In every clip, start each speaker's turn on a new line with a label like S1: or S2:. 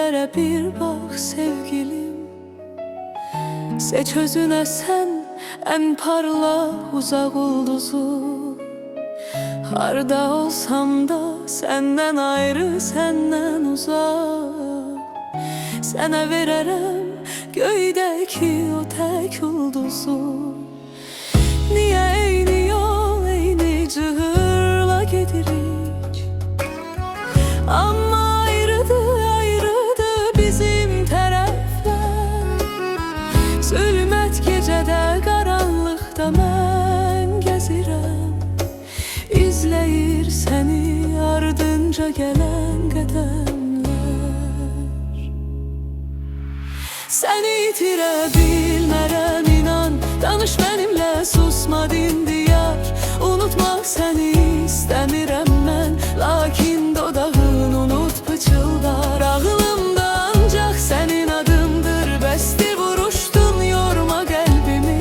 S1: göllərə bir bax sevgilim. Seç özünə sən ən parlaq uzaq ulduzu. Harda olsam da səndən ayrı, səndən uzaq. Sənə verərəm göydəki o tək ulduzu. Niyə eyni yol, eyni cığırla gedirik? Amma ayrıdır bizim tərəflər. Zülmət gecədə, qaranlıqda mən gəzirəm. İzləyir səni ardınca gələn qədəmlər. Səni itirə bilmərəm, inan. Danış mənimlə, susma dindiyar. Unutmaq səni istəmirəm mən, lakin dodağın unut pıçıldar. Ağlımda ancaq sənin adındır, bəsdir vuruşdun, yorma qəlbimi.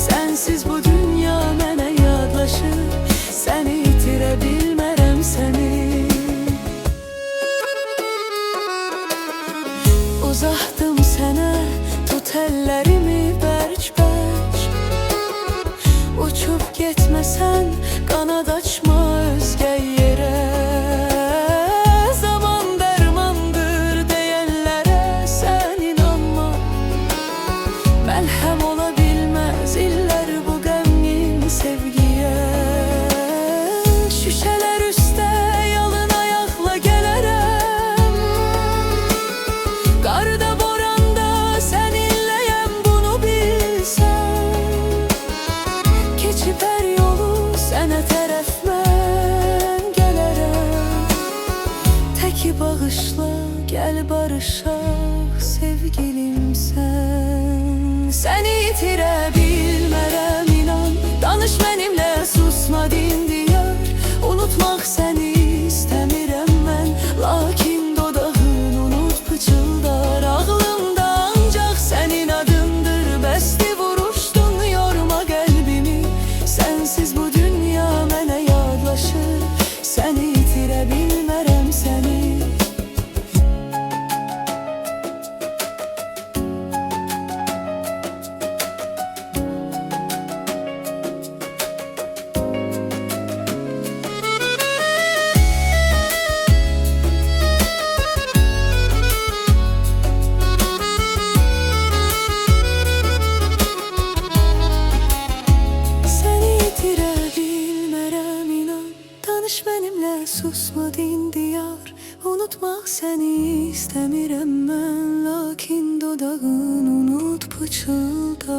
S1: Sənsiz bu dünya mənə yadlaşır, səni itirə bilmərəm səni. Uzatdım sənə, tut əllərimi bərk-bərk. Uçub getməsən, qanad açma özgə yerə. Zaman dərmandır deyənlərə sən inanma. Məlhəm ola bilməz illər bu qəmgin sevgiyə. Şüşələr üstə yalın ayaqla gələrəm. Qarda boranda səninləyəm, bunu bilsən. Keçib hər yolu sənə tərəf mən gələrəm. Təki bağışla, gəl barışaq sevgilimsən. Səni itirə bilmərəm, inan. Danış mənimlə, susma dindiyar. Unutmaq səni istəmirəm mən, lakin dodağın unut pıçıldar. Ağlımda ancaq sənin adındır, bəsdir vuruşdun, yorma qəlbimi. Sənsiz bu dünya mənə yadlaşır, səni itirə bilmərəm səni. Danış mənimlə, susma dindiyar. Unutmaq səni istəmirəm mən, lakin dodağın unut pıçıldar.